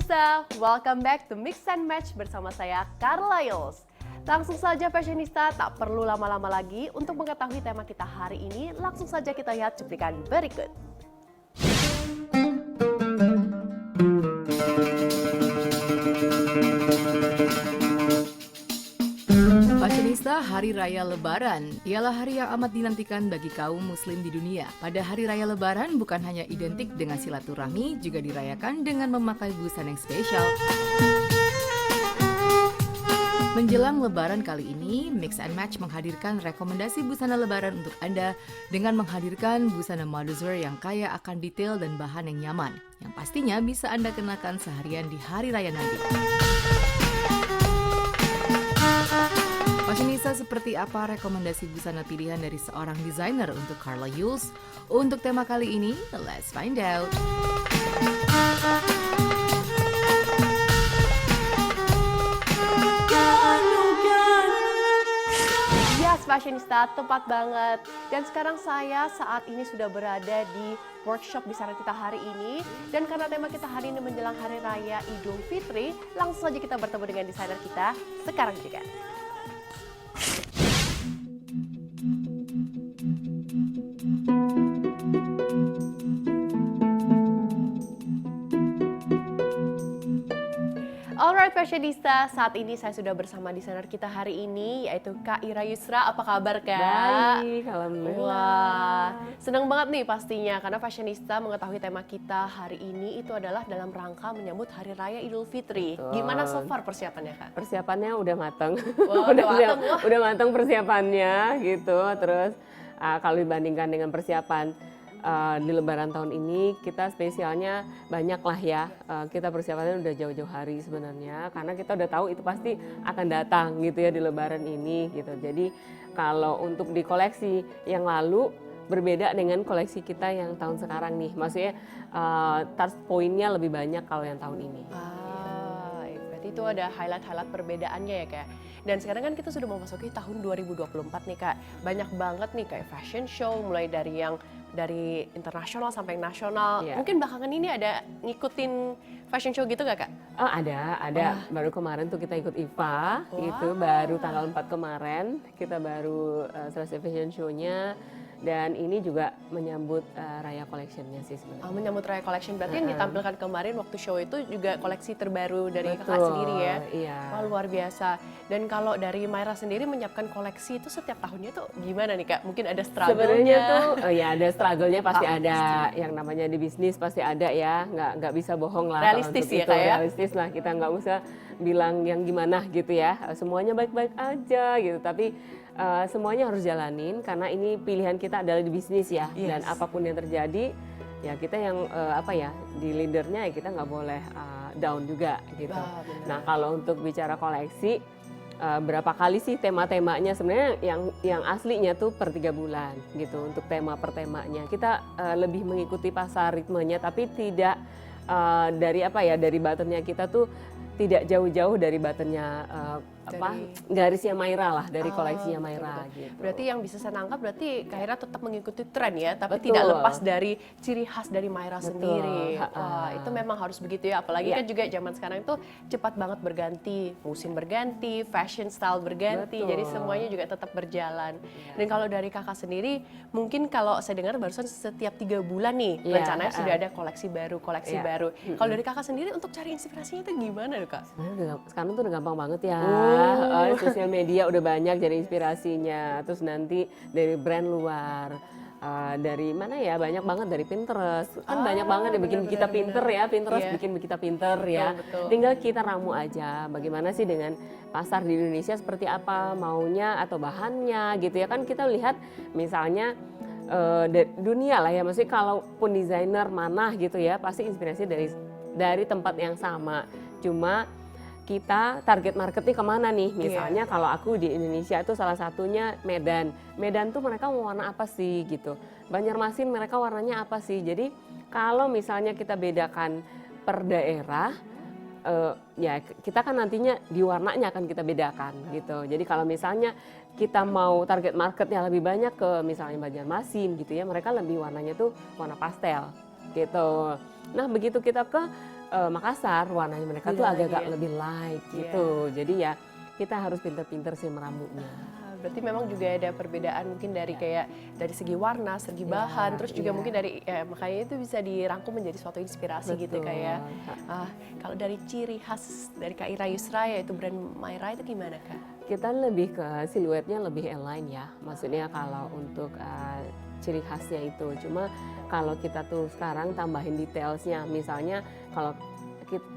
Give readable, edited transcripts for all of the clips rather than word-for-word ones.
Fashionista, welcome back to Mix and Match bersama saya Carla Yos. Langsung saja Fashionista, tak perlu lama-lama lagi untuk mengetahui tema kita hari ini. Langsung saja kita lihat cuplikan berikut. Fashionista, Hari Raya Lebaran ialah hari yang amat dinantikan bagi kaum muslim di dunia. Pada Hari Raya Lebaran bukan hanya identik dengan silaturahmi, juga dirayakan dengan memakai busana yang spesial. Menjelang Lebaran kali ini, Mix and Match menghadirkan rekomendasi busana Lebaran untuk Anda dengan menghadirkan busana modest wear yang kaya akan detail dan bahan yang nyaman, yang pastinya bisa Anda kenakan seharian di Hari Raya nanti. Fashionista, seperti apa rekomendasi busana pilihan dari seorang desainer untuk Carla Yulz? Untuk tema kali ini, let's find out. Yes, Fashionista, tepat banget. Dan sekarang saya saat ini sudah berada di workshop Busana kita hari ini. Dan karena tema kita hari ini menjelang Hari Raya Idul Fitri, langsung saja kita bertemu dengan desainer kita sekarang juga. Alright Fashionista, saat ini saya sudah bersama desainer kita hari ini yaitu Kak Ira Yusra. Apa kabar Kak? Baik, alhamdulillah. Wah, senang banget nih pastinya karena Fashionista mengetahui tema kita hari ini itu adalah dalam rangka menyambut Hari Raya Idul Fitri. Betul. Gimana so far persiapannya Kak? Persiapannya udah matang. Wah, udah matang persiapannya gitu. Terus kalau dibandingkan dengan persiapan di Lebaran tahun ini, kita spesialnya banyak lah ya. Kita persiapannya udah jauh-jauh hari sebenarnya, karena kita udah tahu itu pasti akan datang gitu ya di Lebaran ini gitu. Jadi kalau untuk di koleksi yang lalu berbeda dengan koleksi kita yang tahun sekarang nih. Maksudnya touch point-nya lebih banyak kalau yang tahun ini. Berarti itu ada highlight-highlight perbedaannya ya Kak. Dan sekarang kan kita sudah memasuki tahun 2024 nih Kak. Banyak banget nih kayak fashion show, mulai dari yang dari internasional sampai nasional. Yeah. Mungkin belakangan ini ada ngikutin fashion show gitu gak Kak? Oh, ada. Baru kemarin tuh kita ikut IFA gitu, baru tanggal 4 kemarin kita baru selesai fashion show-nya. Dan ini juga menyambut Raya Collection-nya sih sebenarnya. Oh, menyambut Raya Collection, berarti yang ditampilkan kemarin waktu show itu juga koleksi terbaru dari Betul, Kakak sendiri ya? Iya. Wah, luar biasa. Dan kalau dari Myra sendiri menyiapkan koleksi itu setiap tahunnya tuh gimana nih Kak? Mungkin ada struggle-nya? Sebenarnya tuh, ya ada struggle-nya pasti ada. Pasti. Yang namanya di bisnis pasti ada ya, nggak bisa bohong lah. Realistis ya kalau untuk Kak itu. ya? Realistis lah, kita nggak usah bilang yang gimana gitu ya. Semuanya baik-baik aja gitu, tapi semuanya harus jalanin karena ini pilihan kita adalah di bisnis ya. Yes. Dan apapun yang terjadi, ya kita yang di leadernya ya kita nggak boleh down juga gitu. Wah, benar. Nah kalau untuk bicara koleksi, berapa kali sih tema-temanya sebenarnya yang aslinya tuh per 3 bulan gitu untuk tema per temanya. Kita lebih mengikuti pasar ritmenya tapi tidak dari buttonnya kita tuh tidak jauh-jauh dari buttonnya garisnya Myra lah, dari koleksinya Myra gitu. Berarti yang bisa saya tangkap berarti Kak Ira tetap mengikuti tren ya, tapi Betul. tidak lepas dari ciri khas dari Myra Betul. sendiri. Wah, itu memang harus begitu ya, apalagi Iya. kan juga zaman sekarang itu cepat banget berganti, musim berganti, fashion style berganti, Betul. jadi semuanya juga tetap berjalan. Dan kalau dari Kakak sendiri, mungkin kalau saya dengar barusan setiap 3 bulan nih, Iya, rencananya sudah ada koleksi baru. Iya. Kalau dari Kakak sendiri untuk cari inspirasinya itu gimana tuh Kak? Sekarang tuh udah gampang banget ya. Sosial media udah banyak jadi inspirasinya. Terus nanti dari brand luar, dari mana ya, banyak banget dari Pinterest. Kan banyak banget yang bikin kita pinter ya, Pinterest Iya. bikin kita pinter ya. Betul. Tinggal kita ramu aja bagaimana sih dengan pasar di Indonesia seperti apa maunya atau bahannya gitu ya. Kan kita lihat misalnya dunia lah ya, maksudnya kalaupun desainer mana gitu ya, pasti inspirasi dari tempat yang sama. Cuma kita target marketnya kemana nih? Misalnya kalau aku di Indonesia itu salah satunya Medan. Medan tuh mereka mau warna apa sih gitu. Banjarmasin mereka warnanya apa sih? Jadi kalau misalnya kita bedakan per daerah, ya kita kan nantinya di warnanya akan kita bedakan gitu. Jadi kalau misalnya kita mau target marketnya lebih banyak ke misalnya Banjarmasin gitu ya, mereka lebih warnanya tuh warna pastel gitu. Nah begitu kita ke Makassar warnanya mereka tuh agak-agak lebih light gitu. Jadi ya kita harus pinter-pinter sih merambutnya. Berarti memang juga ada perbedaan mungkin dari kayak dari segi warna, segi bahan, terus juga mungkin dari makanya itu bisa dirangkum menjadi suatu inspirasi gitu kayak. Kalau dari ciri khas dari Kak Ira Yusra yaitu brand Mayra itu gimana Kak? Kita lebih ke siluetnya lebih align ya. Maksudnya kalau untuk ciri khasnya itu. Cuma kalau kita tuh sekarang tambahin detailsnya, misalnya kalau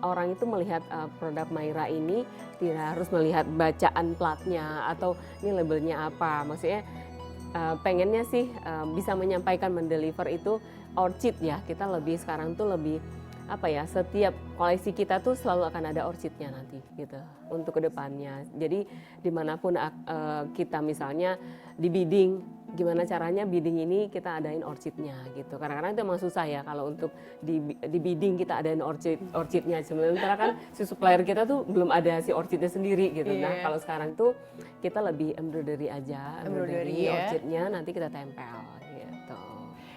orang itu melihat produk Mayra ini tidak harus melihat bacaan platnya atau ini labelnya apa. Maksudnya pengennya sih bisa menyampaikan, mendeliver itu orchid ya. Kita lebih sekarang tuh lebih apa ya, setiap koleksi kita tuh selalu akan ada orchidnya nanti gitu untuk kedepannya. Jadi dimanapun kita misalnya di bidding, gimana caranya bidding ini kita adain orchidnya gitu. Kadang-kadang itu emang susah ya kalau untuk di bidding kita adain orchidnya. Sementara kan si supplier kita tuh belum ada si orchidnya sendiri gitu. Nah kalau sekarang tuh kita lebih embroidery aja, embroidery orchidnya nanti kita tempel gitu.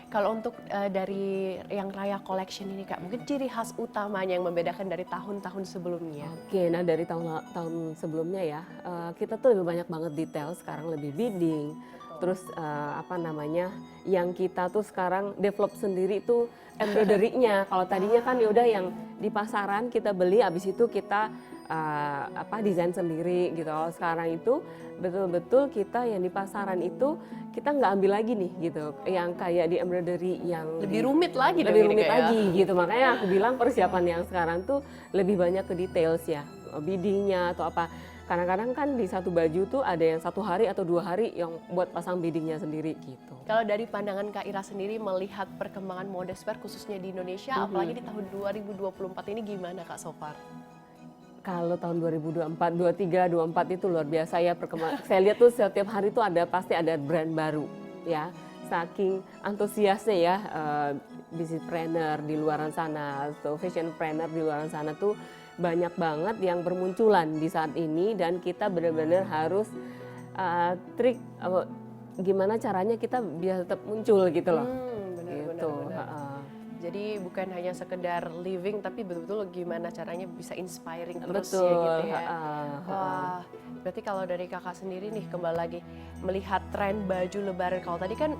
Kalau untuk dari yang Raya Collection ini Kak, mungkin ciri khas utamanya yang membedakan dari tahun-tahun sebelumnya? Oke, nah dari tahun sebelumnya ya, kita tuh lebih banyak banget detail, sekarang lebih bidding. Terus apa namanya, yang kita tuh sekarang develop sendiri tuh embroidery-nya. Kalau tadinya kan yaudah yang di pasaran kita beli, habis itu kita desain sendiri gitu. Kalau sekarang itu betul-betul kita yang di pasaran itu kita nggak ambil lagi nih gitu, yang kayak di embroidery yang lebih rumit lagi, lebih rumit lagi gitu. Makanya aku bilang persiapan yang sekarang tuh lebih banyak ke details ya, biddingnya atau apa. Kadang-kadang kan di satu baju tuh ada yang 1 hari atau 2 hari yang buat pasang biddingnya sendiri gitu. Kalau dari pandangan Kak Ira sendiri melihat perkembangan modeswear khususnya di Indonesia, apalagi di tahun 2024 ini gimana Kak so far? Kalau tahun 2024, 23, 24 itu luar biasa ya perkembangan. Saya lihat tuh setiap hari tuh pasti ada brand baru ya. Saking antusiasnya ya business planner di luaran sana atau fashion planner di luaran sana tuh banyak banget yang bermunculan di saat ini, dan kita benar-benar harus trik gimana caranya kita biar tetap muncul gitu loh. Benar. Jadi bukan hanya sekedar living, tapi betul-betul gimana caranya bisa inspiring terus ya gitu ya. Wah, berarti kalau dari kakak sendiri nih kembali lagi melihat tren baju lebaran, kalau tadi kan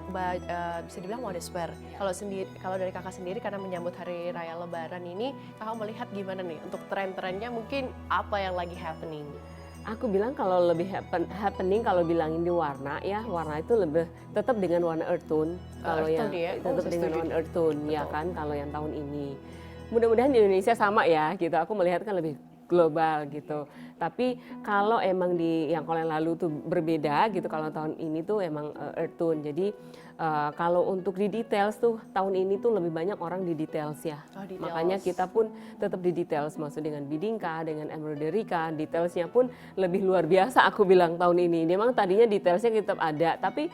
bisa dibilang modeswear. Kalau dari kakak sendiri karena menyambut hari raya lebaran ini, kakak melihat gimana nih untuk tren-trennya, mungkin apa yang lagi happening? Aku bilang kalau lebih happening kalau bilangin di warna ya, warna itu lebih tetap dengan warna earth tone. Kalau yang tetap dengan warna earth tone ya kan, kalau yang tahun ini. Mudah-mudahan di Indonesia sama ya gitu. Aku melihat kan lebih global gitu. Tapi kalau emang di yang kalau yang lalu tuh berbeda gitu, kalau tahun ini tuh emang earth tone. Jadi kalau untuk di details tuh tahun ini tuh lebih banyak orang di details ya. Makanya kita pun tetap di details, maksud dengan bidding kah, dengan embroidery kah, detailsnya pun lebih luar biasa aku bilang tahun ini. Memang tadinya detailsnya tetap ada, tapi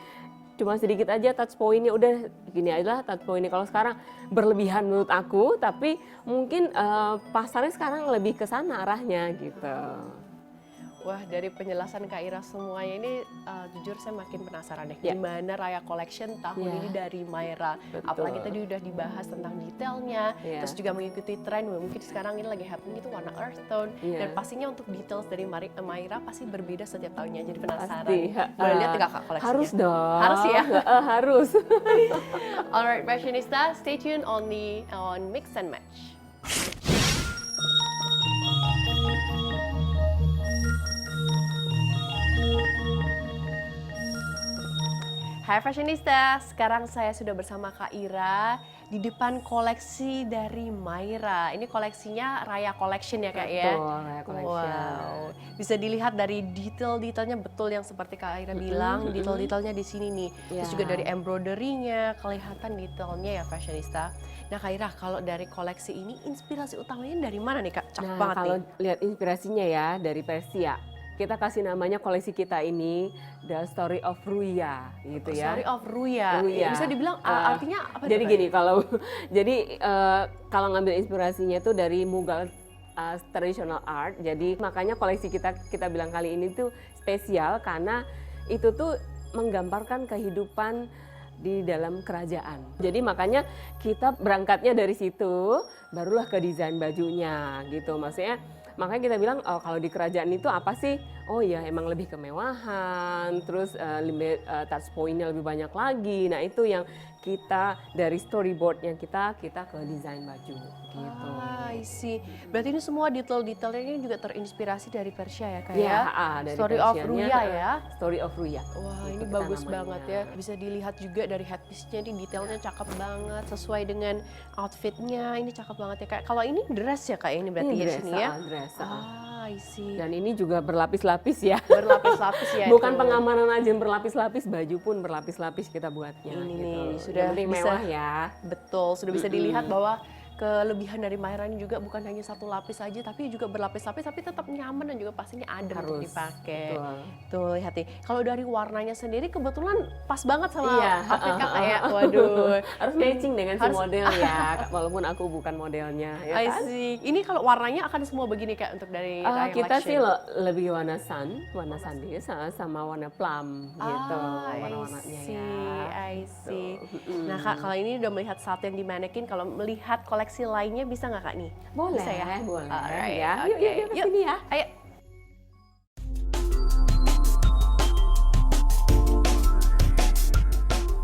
cuma sedikit aja touch pointnya, udah gini aja touch pointnya. Kalau sekarang berlebihan menurut aku, tapi mungkin pasarnya sekarang lebih ke sana arahnya gitu. Wah, dari penjelasan Kak Ira semuanya ini jujur saya makin penasaran deh gimana Raya Collection tahun ini dari Mayra. Apalagi tadi udah dibahas tentang detailnya, terus juga mengikuti tren, mungkin sekarang ini lagi happening itu warna earth tone, dan pastinya untuk details dari Mayra pasti berbeda setiap tahunnya, jadi penasaran. Boleh lihat nggak Kak koleksinya? Harus dong. Harus ya? Harus. Alright, fashionista, stay tuned only on Mix and Match. Hai fashionista, sekarang saya sudah bersama Kak Ira di depan koleksi dari Mayra. Ini koleksinya Raya Collection ya Kak ya? Betul, Raya Collection. Wow, bisa dilihat dari detail-detailnya betul yang seperti Kak Ira bilang, detail-detailnya di sini nih. Terus juga dari embroidery-nya, kelihatan detailnya ya fashionista. Nah Kak Ira, kalau dari koleksi ini inspirasi utamanya dari mana nih Kak? Cakep banget kalau nih. lihat inspirasinya ya dari Persia. Kita kasih namanya koleksi kita ini The Story of Ruya gitu ya. Story of Ruya. Bisa dibilang artinya apa? Jadi gini, kalau ngambil inspirasinya tuh dari Mughal traditional art. Jadi makanya koleksi kita bilang kali ini tuh spesial karena itu tuh menggambarkan kehidupan di dalam kerajaan. Jadi makanya kita berangkatnya dari situ, barulah ke desain bajunya gitu. Maksudnya makanya kita bilang kalau di kerajaan itu apa sih? Oh ya emang lebih kemewahan, terus touch point-nya lebih banyak lagi. Nah itu yang kita dari storyboard-nya kita ke desain baju gitu. I see. Berarti ini semua detail-detailnya ini juga terinspirasi dari Persia ya Kak Ya, ya? dari Story of Persianya, Ruya ya? Story of Ruya. Wah Gitu ini kita bagus namanya. banget ya, bisa dilihat juga dari headpiece-nya ini detailnya cakep banget, sesuai dengan outfitnya, ini cakep banget ya Kak. Kalau ini dress ya Kak ini berarti Ini ya dress, sini ya? dress. I see. Dan ini juga berlapis-lapis ya. Berlapis-lapis ya Bukan itu. pengamanan aja yang berlapis-lapis, baju pun berlapis-lapis kita buatnya. Ini gitu. nih, Yang sudah penting bisa- mewah ya. Betul, sudah bisa dilihat bahwa kelebihan dari Maharani juga bukan hanya satu lapis saja, tapi juga berlapis-lapis, tapi tetap nyaman dan juga pastinya adem untuk Harus, dipakai. betul. Tuh lihat nih, kalau dari warnanya sendiri kebetulan pas banget sama Iya, outfit kakak ya. Waduh, Harus matching dengan si Harus- model ya, walaupun aku bukan modelnya. Ya I kan? see. Ini kalau warnanya akan semua begini Kak untuk dari Raya Kita sih Collection? lebih warna sandil sama warna plum gitu warna-warnanya I see, ya. I see. Mm-mm. Nah Kak, kalau ini udah melihat satu yang di manekin, kalau melihat koleksi lainnya bisa nggak Kak nih? Boleh, Bisa ya? boleh Alright, ya. oke. Yuk ke Yuk. sini ya. Ayo.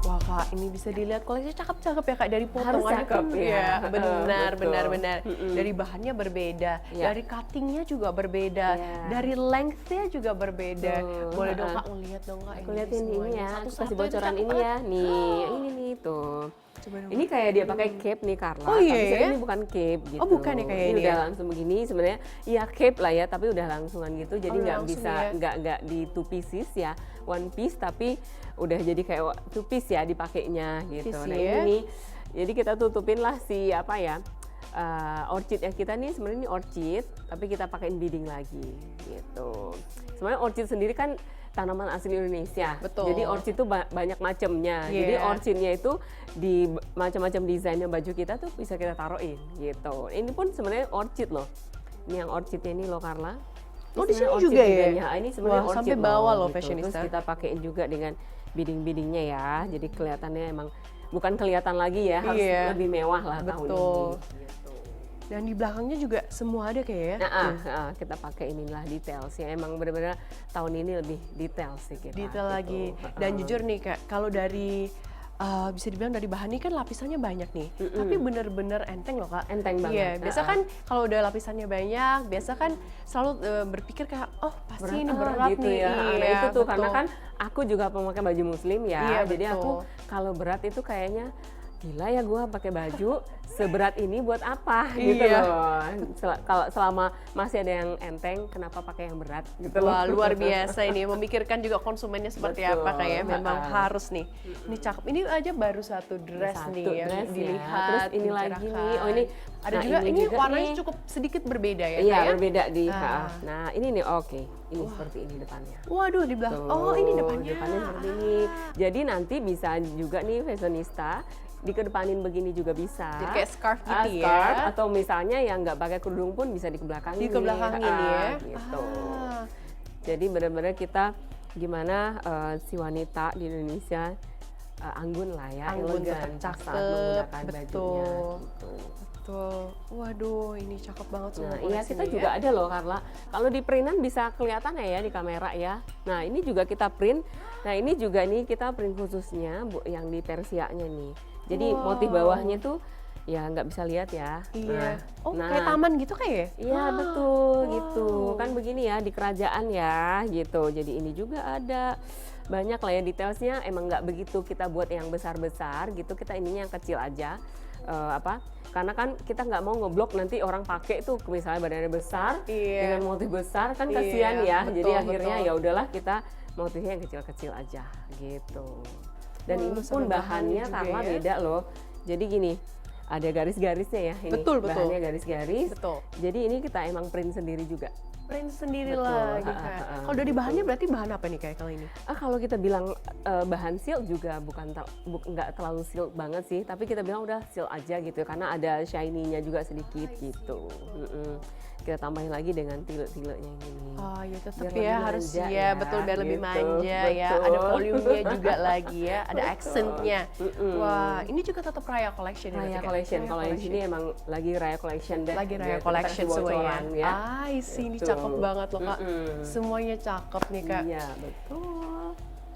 Wah Kak, ini bisa dilihat koleksi cakep-cakep ya Kak, dari Harus potongannya cakep pun ya. benar, Betul. benar. Mm-mm. Dari bahannya berbeda, Ya. dari cuttingnya juga berbeda, Ya. dari length-nya juga berbeda. Tuh, Boleh dong ha-ha. Kak ngeliat dong Kak. Aku liatin ini semuanya. ya, aku Satu-satu kasih itu bocoran cakep ini banget. ya. Nih, yang ini nih tuh. Coba dong. Ini kayak dia pakai cape nih Carla, Oh, iya tapi ya? sebenarnya ini bukan cape gitu. Oh, bukan ya kayak ini udah ya? langsung begini sebenarnya. Iya cape lah ya, tapi udah langsungan gitu. Jadi Oh, nggak langsung bisa ya? nggak di two pieces ya, one piece tapi udah jadi kayak two piece ya dipakainya gitu. Piece Nah ya? ini jadi kita tutupin lah si apa ya. Orchid yang kita nih sebenarnya ini orchid, tapi kita pakein beading lagi gitu. Sebenarnya orchid sendiri kan tanaman asli Indonesia. Betul. Jadi orchid itu banyak macamnya. Jadi Iya. orchidnya itu di macam-macam desainnya baju kita tuh bisa kita taruhin gitu. Ini pun sebenarnya orchid loh. Ini yang orchidnya ini loh Carla. Oh, di sini sebenarnya orchid juga ya? Ini sebenarnya Wah, orchid sampai bawah loh gitu. fashionista. Terus kita pakein juga dengan beading-beadingnya ya. Jadi kelihatannya emang bukan kelihatan lagi ya, harus Iya. lebih mewah lah tahun Betul. ini. Gitu. Dan di belakangnya juga semua ada kayak ya. Nah, kita pakai inilah details ya. Emang benar-benar tahun ini lebih detail sih kita. Detail gitu. lagi. Dan jujur nih Kak, kalau dari bisa dibilang dari bahan ini kan lapisannya banyak nih, tapi bener-bener enteng loh Kak. Enteng banget. Iya, biasa kan kalau udah lapisannya banyak, biasa kan selalu berpikir kayak, oh pasti ini berat gitu nih. ya. Nah, Iya, itu tuh betul. karena kan aku juga pemakai baju muslim ya. Iya, Jadi aku betul. kalau berat itu kayaknya gila ya gue pakai baju seberat ini buat apa gitu Iya. loh. Kalau selama masih ada yang enteng, kenapa pakai yang berat gitu loh. Wah luar biasa ini, memikirkan juga konsumennya seperti Betul. apa kayak memang harus nih. Ini cakep, ini aja baru satu dress Satu nih yang dress ya. dilihat. Terus ini lagi dibicarakan. nih, oh ini ada nah juga, ini juga warnanya nih. cukup sedikit berbeda ya Iya Kak, ya? berbeda di Ah. Nah ini nih oke. Ini seperti ini depannya. Waduh di belakang, oh ini depannya. Depannya seperti ini. Jadi nanti bisa juga nih fashionista dikedepanin begini juga bisa. Jadi kayak scarf gitu ya? Scarf, atau misalnya yang nggak pakai kerudung pun bisa dikebelakangin. Dikebelakangin ya? Gitu. Ah. Jadi benar-benar kita gimana si wanita di Indonesia anggun lah ya, Anggun, elegan tetap saat cakep, menggunakan betul. bajunya. Gitu. Tuh, waduh ini cakep banget semua Nah, iya koleksinya kita ya. juga ada loh Carla. Kalau di printan bisa kelihatan ya di kamera ya. Nah ini juga kita print. Nah ini juga nih kita print khususnya yang di Persianya nih. Jadi Wow. motif bawahnya tuh ya nggak bisa lihat ya. Iya. Oh nah, kayak taman gitu kayak ya? Iya betul Wow. gitu. Kan begini ya di kerajaan ya gitu. Jadi ini juga ada banyak lah ya detailsnya. Emang nggak begitu kita buat yang besar-besar gitu. Kita ininya yang kecil aja. Karena kan kita nggak mau ngeblok nanti orang pakai tuh misalnya badannya besar Iya. dengan motif besar kan Iya, kasihan ya. betul, Jadi akhirnya betul. ya udahlah kita motifnya yang kecil-kecil aja gitu. Dan Oh, ini pun sampai bahannya bahannya juga karena ya. beda loh. Jadi gini, ada garis-garisnya ya ini. Betul, betul. Bahannya garis-garis. Betul. Jadi ini kita emang print sendiri juga. print sendiri Betul, lagi Kak. Kalau dari bahannya berarti bahan apa nih Kak kalau ini? Kalau kita bilang bahan silk juga nggak terlalu silk banget sih, tapi kita bilang udah silk aja gitu karena ada shiny-nya juga sedikit gitu. Kita tambahin lagi dengan tile-tilenya ini. Oh ya tetap Biar ya lebih harus manja ya, ya, betul biar lebih gitu, manja ya. betul. Ada volumenya juga lagi ya, ada Betul. accentnya. Wah, ini juga tetap Raya Collection ya, Raya berarti, Kak? Collection, Raya kalau di Collection. sini emang lagi Raya Collection deh. Lagi Raya Gitu, Collection kita kasih semuanya. bocoran, ya. Ini Gitu. cakep banget loh Kak. Semuanya cakep nih Kak. Iya, betul.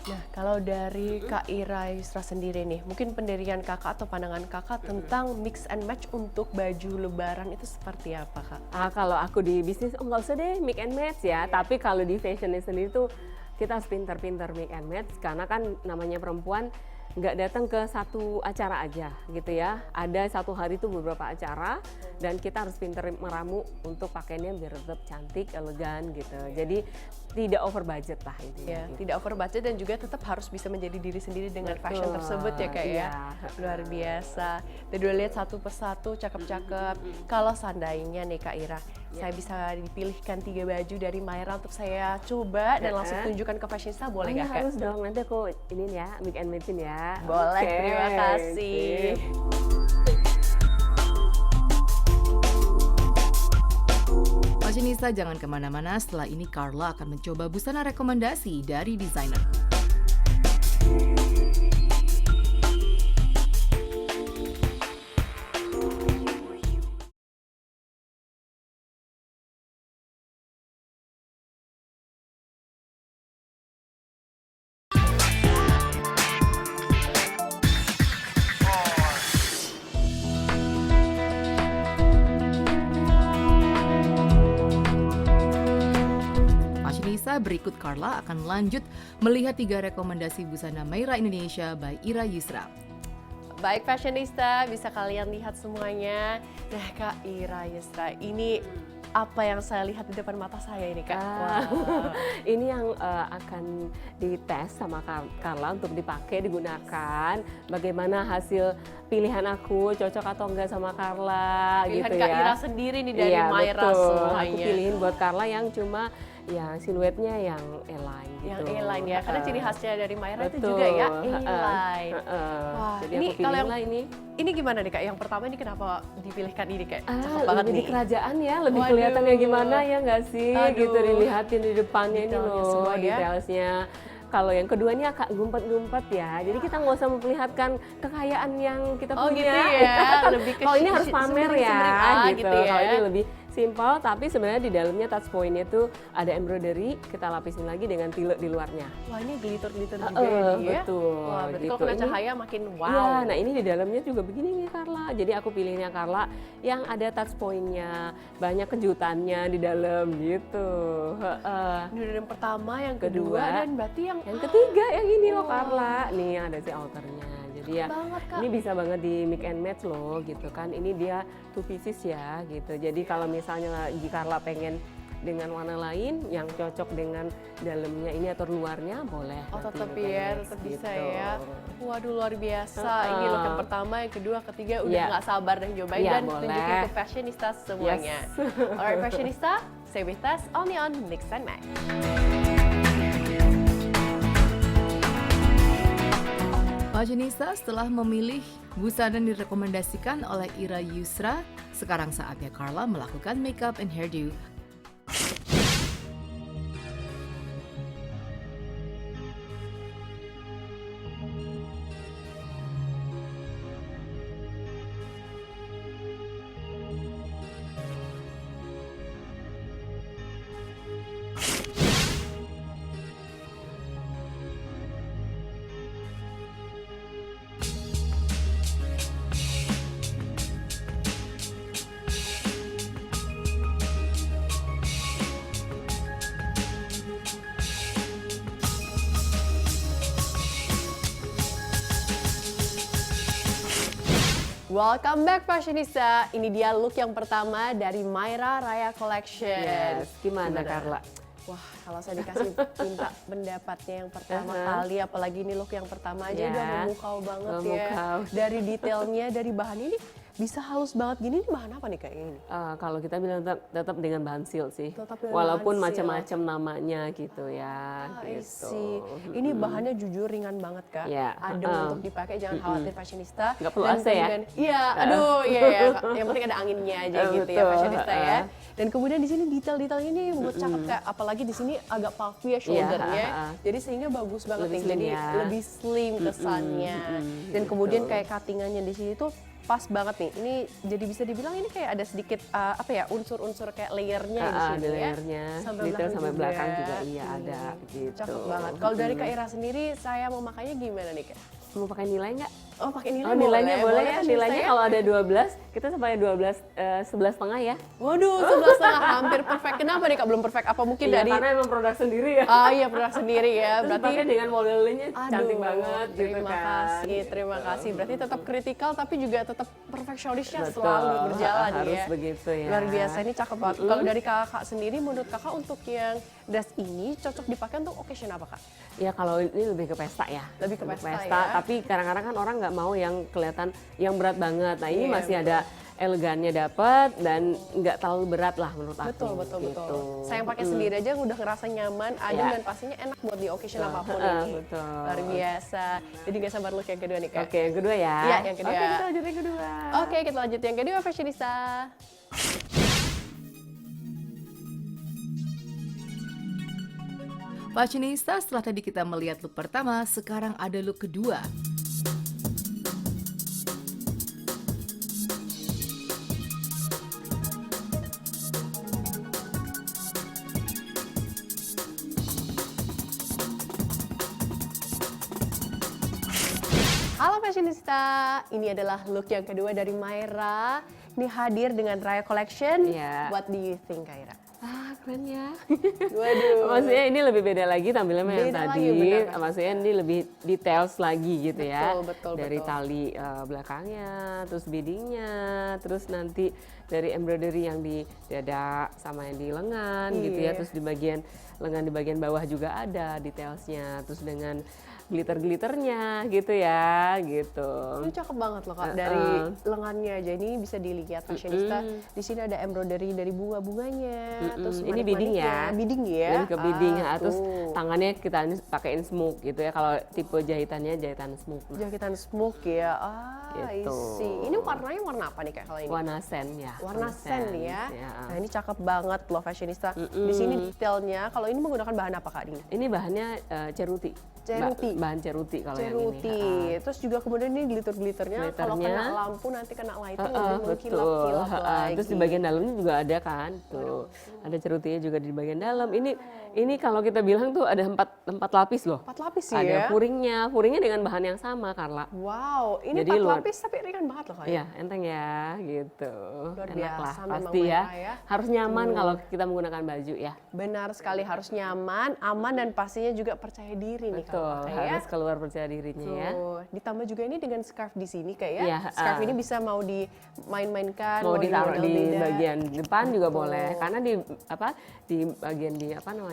Nah, kalau dari Kak Ira Yusra sendiri nih, mungkin pendirian Kakak atau pandangan Kakak tentang mix and match untuk baju lebaran itu seperti apa Kak? Kalau aku di bisnis, nggak usah deh mix and match ya. Tapi kalau di fashionnya sendiri tuh kita harus pintar-pintar mix and match karena kan namanya perempuan nggak datang ke satu acara aja gitu ya. Ada satu hari itu beberapa acara dan kita harus pintar meramu untuk pakaiannya biar tetap cantik, elegan gitu. Jadi tidak over budget lah intinya. Ya, gitu. tidak over budget dan juga tetap harus bisa menjadi diri sendiri dengan Betul, fashion tersebut ya Kak ya. iya. Luar biasa. Dan udah lihat satu persatu cakep-cakep. Kalau seandainya nih Kak Ira, saya bisa dipilihkan 3 baju dari Myra untuk saya coba dan langsung tunjukkan ke fashionista, boleh nggak Kak? Harus dong, nanti aku ini ya, mix and matchin ya. Boleh, Oke, terima kasih. sip. Fashionista jangan kemana-mana, setelah ini Carla akan mencoba busana rekomendasi dari desainer. Fashionista berikut Carla akan melanjut melihat 3 rekomendasi busana Myra Indonesia by Ira Yusra. Baik fashionista, bisa kalian lihat semuanya. Nah Kak Ira Yusra, ini apa yang saya lihat di depan mata saya ini Kak? Wah. Ini yang akan dites sama Carla untuk dipakai, digunakan. Bagaimana hasil pilihan aku, cocok atau enggak sama Carla Pilihan gitu Kak ya. Ira sendiri nih dari Iya, Myra betul. semuanya. Aku pilihin buat Carla yang cuma ya siluetnya yang A-line gitu. Yang A-line ya, karena ciri khasnya dari Myra itu Betul. juga ya A-line. Wah, Jadi ini aku kalau pilih yang lah ini. Ini gimana nih Kak? Yang pertama ini kenapa dipilihkan ini Kak? Cakep banget lebih nih. di kerajaan ya, lebih Waduh. kelihatannya gimana ya nggak sih? Aduh. Gitu dilihatin di depannya ini Detailnya loh, semua ya. detailsnya. Kalau yang kedua ini agak gumpet-gumpet ya, jadi kita nggak usah memperlihatkan kekayaan yang kita Oh, punya. gitu ya, lebih ke Kalau ini harus pamer ya, sembering-sembering, gitu. gitu ya. Kalau ini lebih simpel, tapi sebenarnya di dalamnya touch point-nya tuh ada embroidery, kita lapisin lagi dengan tile di luarnya. Wah ini glitter-glitter juga ya. Betul. Wah berarti gitu. kalau kena Ini- cahaya makin wow. Iya, nah ini di dalamnya juga begini nih Carla. Jadi aku pilihnya Carla yang ada touch point-nya, banyak kejutannya di dalam gitu. Ini udah yang pertama, yang Kedua. kedua, dan berarti yang Yang ketiga yang ini loh Wow. Carla. Nih ada si outernya. Jadi ya banget Kak. ini bisa banget di mix and match loh gitu kan. Ini dia 2 pieces ya gitu. Jadi kalau misalnya lagi Carla pengen dengan warna lain yang cocok dengan dalamnya ini atau luarnya boleh. Oh nanti tetap mix and ya, match tetap bisa gitu. ya. Waduh luar biasa. Ini look yang pertama, yang kedua, ketiga udah Iya. nggak sabar dan nyobain Iya, dan boleh. tunjukin ke fashionista semuanya. Yes. Alright fashionista, stay with us only on Mix and Match. Fashionista setelah memilih busana yang direkomendasikan oleh Ira Yusra, sekarang saatnya Carla melakukan makeup and hairdo. Welcome back fashionista. Ini dia look yang pertama dari Myra Raya Collection. Yes, gimana Carla? Wah, kalau saya dikasih minta pendapatnya yang pertama Uh-huh. kali, apalagi ini look yang pertama aja Ya, udah memukau banget memukau. ya. Dari detailnya, dari bahan ini bisa halus banget gini, ini bahan apa nih Kak ini? Kalau kita bilang tetap dengan bahan silk sih, Tetap dengan walaupun bahan silk. macam-macam namanya gitu ya. I Gitu. see. Ini bahannya jujur ringan banget Kak. Ya, Adem untuk dipakai, jangan khawatir fashionista. Nggak perlu Dan AC ya? kemudian- Iya, aduh, iya ya. Yang penting ada anginnya aja gitu ya Betul, fashionista ya. Dan kemudian di sini detail-detailnya ini buat cakep Kak. Apalagi di sini agak puffy ya shouldernya. Jadi sehingga bagus banget Lebih nih. slim Jadi ya. lebih slim kesannya. Dan kemudian kayak cuttingannya di sini tuh pas banget nih. Ini jadi bisa dibilang ini kayak ada sedikit apa ya, unsur-unsur kayak layernya di sini Ada ya. layernya, detail sampai belakang juga iya ada gitu. Cakep banget. Kalau dari Kak Ira sendiri, saya mau makanya gimana nih Kak? Mau pakai nilai nggak? Oh pakai nilai Oh nilainya boleh ya, fashionista nilainya ya? kalau ada 12, kita sampai 12, 11,5 ya. Waduh, 11,5 hampir perfect. Kenapa nih Kak belum perfect? Apa mungkin Iya, dari karena emang produk sendiri ya. Ah iya produk sendiri ya. Terus Berarti pakai dengan modelnya cantik aduh, banget gitu terima kan. kasih, terima kasih. Berarti tetap kritikal tapi juga tetap perfeksionisnya Betul, selalu berjalan harus ya. begitu ya. Luar biasa, ini cakep banget. Kalau dari kakak sendiri, menurut kakak untuk yang dress ini cocok dipakai untuk occasion apa Kak? Ya kalau ini lebih ke pesta ya. Lebih ke Untuk pesta ya. Tapi kadang-kadang kan orang nggak mau yang kelihatan yang berat banget. Nah ini Iya, masih ada elegannya dapat dan nggak terlalu berat lah menurut aku. Betul, betul, gitu. betul. Saya yang pakai sendiri aja udah ngerasa nyaman, adem, Ya. dan pastinya enak buat di occasion Betul. apapun ini. Betul. Luar biasa. Jadi gak sabar look yang kedua nih Kak. Oke, yang kedua ya. Iya, yang kedua. Oke, kita lanjut yang kedua. Oke, kita lanjut yang kedua fashionista. Fashionista, setelah tadi kita melihat look pertama, sekarang ada look kedua. Halo fashionista, ini adalah look yang kedua dari Myra. Ini hadir dengan Raya Collection. Iya. What do you think, Kaira? Keren ya. Waduh. Maksudnya ini lebih beda lagi tampilannya yang Beda tadi. lagi, benar. Maksudnya ini lebih details lagi gitu ya. Betul, Dari betul. tali belakangnya, terus beadingnya, terus nanti dari embroidery yang di dada sama yang di lengan gitu ya. Iya. Terus di bagian lengan di bagian bawah juga ada detailsnya. Terus dengan glitter-glitternya gitu ya, gitu. Ini cakep banget loh Kak, dari lengannya aja ini bisa dilihat fashionista. Di sini ada embroidery dari bunga-bunganya, terus Ini beading ya. Beading ya. Lebih ke beading ya. Terus tuh. tangannya kita pakein smoke gitu ya. Kalau tipe jahitannya jahitan smoke. Jahitan smoke ya. I Gitu. see. Ini warnanya warna apa nih Kak kalau ini? Warna sen ya. Warna sen ya. Ya. Nah ini cakep banget loh fashionista. Di sini detailnya, kalau ini menggunakan bahan apa Kak ini? Ini bahannya ceruti. Ceruti. Bahan ceruti kalau yang Ceruti. ini. Terus juga kemudian ini glitter-glitternya kalau Glitternya. kena lampu nanti kena lighting Betul. lebih mengkilap-kilap lagi. Terus di bagian dalamnya juga ada kan. Tuh. Ada cerutinya juga di bagian dalam. Ini kalau kita bilang tuh ada empat lapis loh. 4 lapis sih Ada ya. puringnya dengan bahan yang sama Carla. Wow, ini Jadi 4 luar- lapis tapi ringan banget loh Kak. Iya, enteng ya, gitu. Luar Enak biasa lah, memang pasti ya. mereka ya. Harus nyaman kalau kita menggunakan baju ya. Benar sekali, harus nyaman, aman, dan pastinya juga percaya diri nih Betul, Kak ya. harus keluar percaya dirinya ya. Tuh, ditambah juga ini dengan scarf di sini Kak ya. Iya, Scarf ini bisa mau dimain-mainkan, Mau ditaruh di dimodel-beda. bagian depan juga boleh, karena di bagian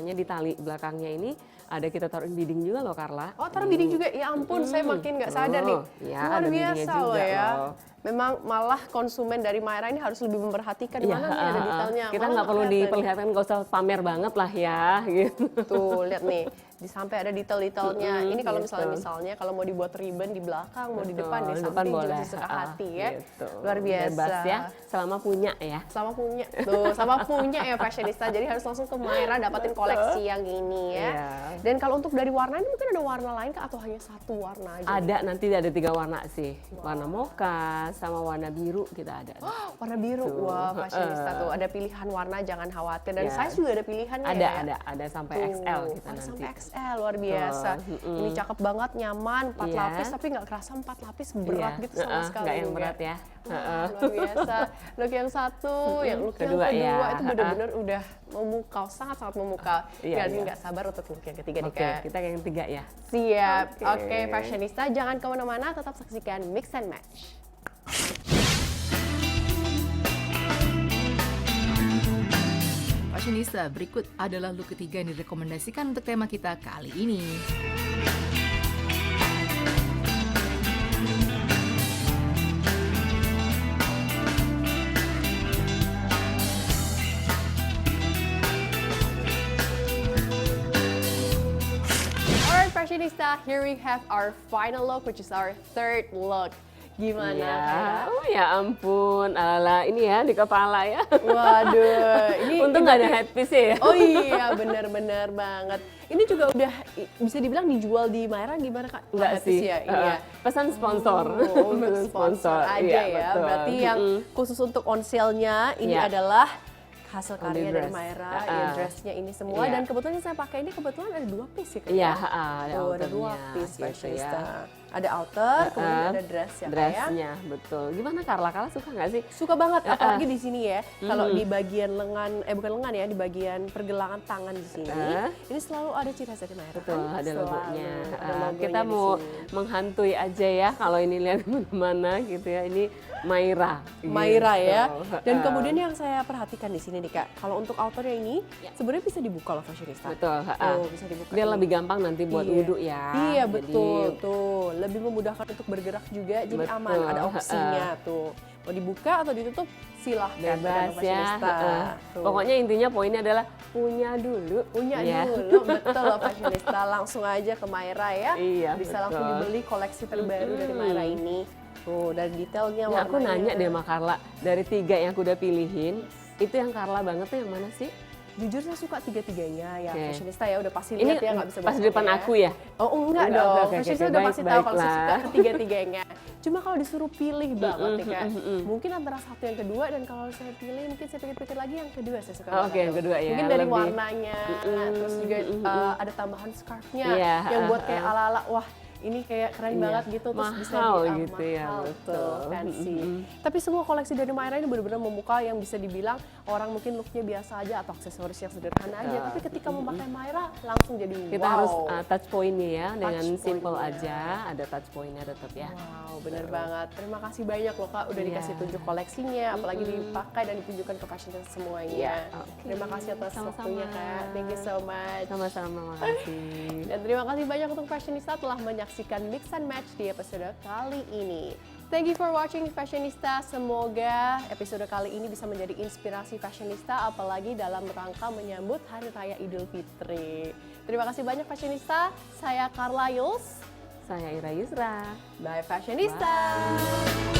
di tali belakangnya ini ada kita taruhin beading juga loh Carla. Oh, taruh beading juga. Ya ampun, saya makin nggak sadar nih. Iya, Luar ada beadingnya biasa juga loh ya. loh. Memang malah konsumen dari Myra ini harus lebih memperhatikan Iya, mana nih ada detailnya. kita Malah nggak perlu kelihatan. diperlihatkan, nggak usah pamer banget lah ya, gitu. Tuh, lihat nih. Sampai ada detail-detailnya. Ini kalau gitu. misalnya kalau mau dibuat ribbon di belakang, mau di Betul, depan, di di depan samping juga boleh. sesuka hati ya. Gitu. Luar biasa. Bebas ya, selama punya ya. Sama punya. Tuh, sama punya ya fashionista. Jadi harus langsung ke Myra dapatin koleksi yang ini ya. Iya. Dan kalau untuk dari warna ini mungkin ada warna lain kah atau hanya satu warna aja? Ada, nanti ada 3 warna sih. Warna mocha sama warna biru kita ada. Warna biru. Tuh. Wah, fashionista tuh ada pilihan warna, jangan khawatir. Dan Ya. size juga ada pilihannya ya. Ada sampai Tuh, XL kita ada nanti. sampai XL, luar biasa. Ini cakep banget, nyaman, 4 Iya. lapis tapi nggak kerasa 4 lapis berat Iya, gitu sama sekali. nggak yang juga. berat ya. Wah, luar biasa. Look yang satu, yang look Kedua yang kedua ya. itu benar-benar udah memukau, sangat-sangat memukau. Iya, Jadi iya. nggak sabar untuk look yang ketiga nih Oke, Kak. kita yang 3 ya. Siap. Oke. Oke, fashionista jangan kemana-mana, tetap saksikan Mix and Match. Fashionista, berikut adalah look ketiga yang direkomendasikan untuk tema kita kali ini. Fashionista, here we have our final look, which is our third look. Gimana? Iya. Kak? Oh ya ampun, ala ini ya di kepala ya. Waduh, ini Untung nggak ada headpiece ya. Oh iya, benar-benar banget. Ini juga udah bisa dibilang dijual di Myra gimana Kak? Enggak Headpiece sih. ya? Iya. Pesan sponsor. Oh, untuk Pesan sponsor aja Iya, ya. betul. Berarti yang khusus untuk on sale-nya ini Iya. adalah hasil Only karya dari dress. Myra, ya dressnya ini semua. Iya. Dan kebetulan yang saya pakai ini kebetulan ada 2 piece ya Kak? Iya, ya? ada Tuh, ada 2 outernya piece gitu fashionista. ya. Ada outer, kemudian ada dress ya Kak ya? Dressnya, betul. Gimana Carla? Carla suka nggak sih? Suka banget, apalagi di sini ya. Kalau di bagian lengan, bukan lengan ya, di bagian pergelangan tangan di sini, ini selalu ada ciri khas dari Myra. Betul, kan? ada Selalu logonya. ada logonya Kita di mau sini. menghantui aja ya kalau ini lihat mana gitu ya. Ini Myra. Myra ya. Gitu. Dan kemudian yang saya perhatikan di sini nih Kak, kalau untuk outernya ini sebenarnya bisa dibuka loh fashionista. Betul. Tuh, bisa dibuka. Biar nih. lebih gampang nanti buat Iya. wudhu ya. Iya Jadi, betul, tuh lebih memudahkan untuk bergerak juga, jadi Betul, aman, ada opsinya tuh. Mau dibuka atau ditutup silahkan bebas tergantung ya. fashionista. Tuh. Pokoknya intinya poinnya adalah punya dulu. Punya ya. dulu, betul loh fashionista. Langsung aja ke Myra ya. Iya, Bisa betul. langsung dibeli koleksi terbaru dari Myra ini. Tuh, dari detailnya Nah, aku warnanya. nanya deh sama Carla, dari 3 yang aku udah pilihin, itu yang Carla banget tuh yang mana sih? Jujur saya suka tiga-tiganya ya, Oke. fashionista ya udah pasti Ini lihat ya, nggak bisa pas di bohong depan ya. aku ya? Oh enggak Enggak, dong, oke, fashionista oke, udah pasti tahu kalau saya suka baiklah. ketiga-tiganya. Cuma kalau disuruh pilih banget nih Kak, mungkin antara satu yang kedua, dan kalau saya pilih mungkin saya pikir-pikir lagi yang kedua saya suka Oh, banget. oke, yang kedua ya, Mungkin dari lebih- warnanya, terus juga ada tambahan scarfnya Iya, yang buat kayak ala-ala, wah ini kayak keren Iya, banget gitu, terus bisa mahal di gitu ya, mahal betul. tuh, fancy. Tapi semua koleksi dari Myra ini benar-benar membuka yang bisa dibilang orang mungkin looknya biasa aja atau aksesoris yang sederhana aja, tapi ketika memakai Myra langsung jadi Kita wow. harus touch pointnya ya, dengan Touch simple point-nya. aja, ada touch pointnya tetap ya. Wow, bener banget. Terima kasih banyak loh Kak, udah Iya. dikasih tunjuk koleksinya, apalagi dipakai dan ditunjukkan ke pasien semuanya. Iya, oke. Terima kasih atas Sama-sama. waktunya Kak. Thank you so much. Sama-sama, makasih. Dan terima kasih banyak untuk Fashionista telah menyaksikan Mix and Match di episode kali ini. Thank you for watching Fashionista. Semoga episode kali ini bisa menjadi inspirasi Fashionista, apalagi dalam rangka menyambut Hari Raya Idul Fitri. Terima kasih banyak Fashionista. Saya Carla Yuls. Saya Ira Yusra. Bye Fashionista. Bye.